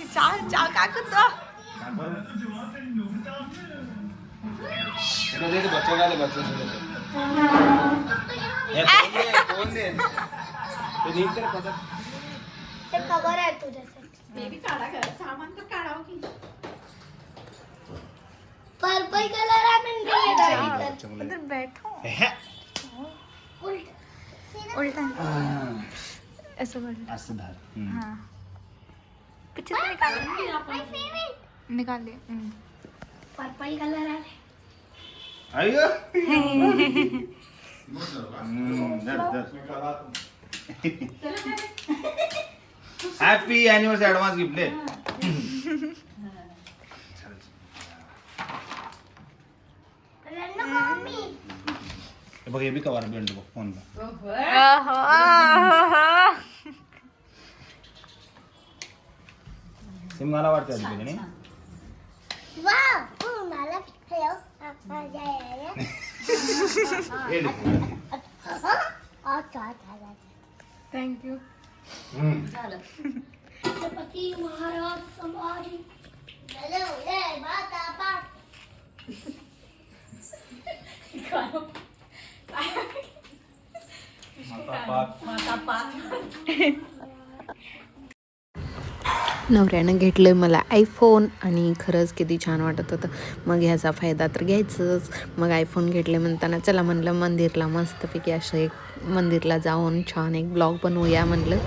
चहा चहा काय करतो खबर आहे तुझ्यासाठी बेबी काढा कर सामान तर काढावं की पर्पल कलर आहे उधर बैठो उल्टा ऐसा कर असं धर हाँ पीछे से निकाल ले पर्पल कलर आहे अयो हॅपी अॅनिव्हर्सरी ऍडव्हान्स गिफ्ट दे बघ हे बी कवर भेटतो बघ फोनला सिम मला वाटतं आधी नाही वाव मला हॅलो थँक्यू छत्रपती महाराज संभाजी माता पाट नवऱ्यानं घेतलं मला आयफोन आणि खरंच किती छान वाटत होतं. मग ह्याचा फायदा तर घ्यायचंच. मग आयफोन घेतले म्हणताना चला म्हणलं मंदिरला मस्तपैकी असं एक मंदिरला जाऊन छान एक ब्लॉग बनवूया म्हणलं.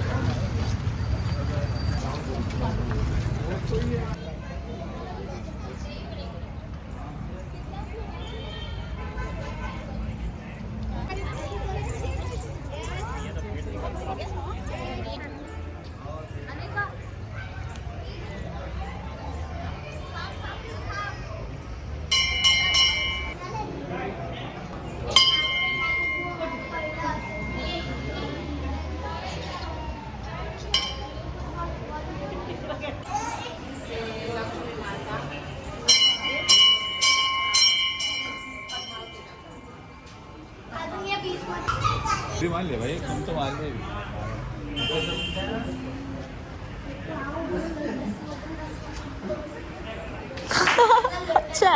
मान ले भाई तुम तो मान ले अच्छा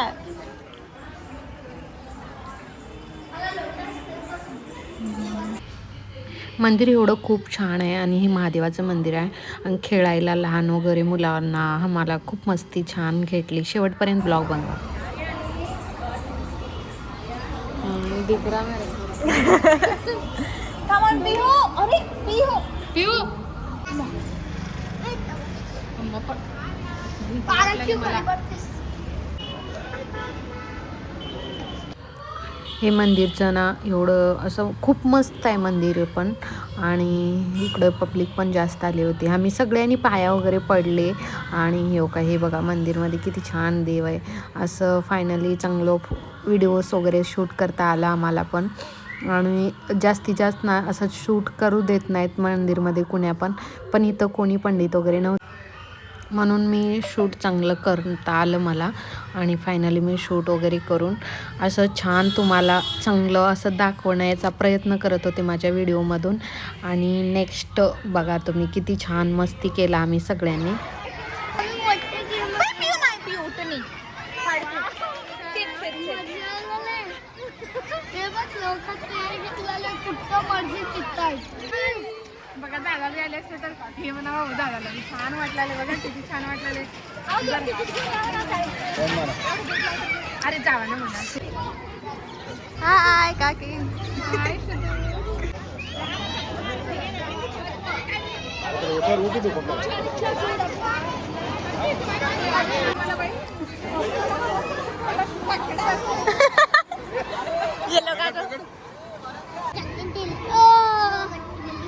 मंदिर एवढं खूप छान आहे आणि हे महादेवाचं मंदिर आहे आणि खेळायला लहान वगैरे मुलांना आम्हाला खूप मस्ती छान घेतली. शेवटपर्यंत ब्लॉग बनवा. दिखरा मेरे Come on, पिहू अरे पिहू पिहू पाण्यात क्यों खाली पडतेस? हे मंदिरचं ना एवढं असं खूप मस्त आहे मंदिर पण. आणि इकडं पब्लिक पण जास्त आली होती. आम्ही सगळ्यांनी पाया वगैरे पडले आणि हे बघा मंदिरमध्ये किती छान देव आहे. असं फायनली चांगलं व्हिडिओज वगैरे शूट करता आलं आम्हाला पण. आणि जास्तीत जास्त ना असं शूट करू देत नाहीत मंदिरमध्ये कुण्या पण इथं कोणी पंडित वगैरे नव्हतं म्हणून मी शूट चांगलं करता आलं मला. आणि फायनली मी शूट वगैरे करून असं छान तुम्हाला चांगलं असं दाखवण्याचा प्रयत्न करत होते माझ्या व्हिडिओमधून. आणि नेक्स्ट बघा तुम्ही किती छान मस्ती केला आम्ही सगळ्यांनी. बघा दादा बी आले असते तर हे म्हणा दादाला बी छान वाटलेले बघा किती छान वाटलेले. अरे जावा ना म्हणा. हाय काकी ये लोग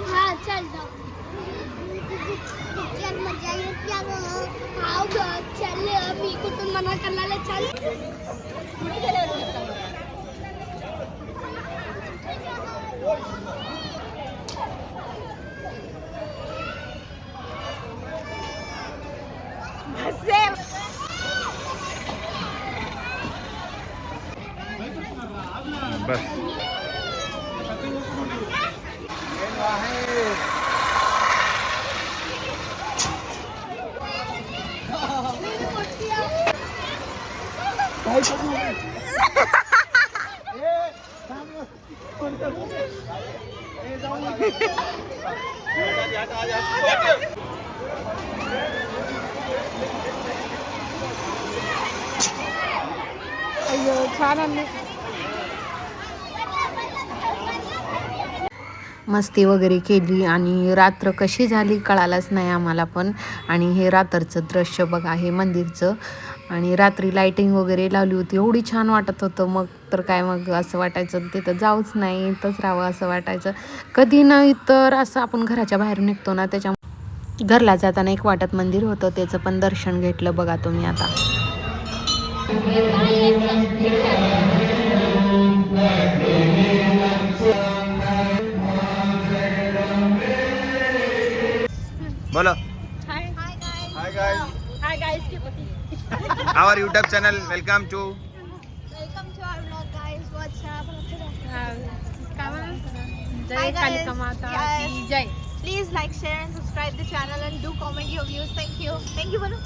हाँ चल जाओ चल मजा येते आओ चल मी कुठून मना करणार चल बस अय्यो छान आणले. मस्ती वगैरे केली आणि रात्र कशी झाली कळालंच नाही आम्हाला पण. आणि हे रात्रचं दृश्य बघा हे मंदिरचं. आणि रात्री लाईटिंग वगैरे लावली होती, एवढी छान वाटत होतं. मग तर काय, मग असं वाटायचं तिथं जाऊच नाही, इथंच राहावं असं वाटायचं. कधी नाही तर असं आपण घराच्या बाहेर निघतो ना, त्याच्या घरला जाताना एक वाटत मंदिर होतं, त्याचं पण दर्शन घेतलं बघा तुम्ही आता. बोलो हाय हाय गाइस, हाय गाइस के पती. Our YouTube channel, welcome to welcome to our vlog guys. What's up? काय म्हणा? Hi जय guys. कालिका माता की Yes. Jai. Please like, share and subscribe the channel and do comment your views. Thank you. Thank you, Banu.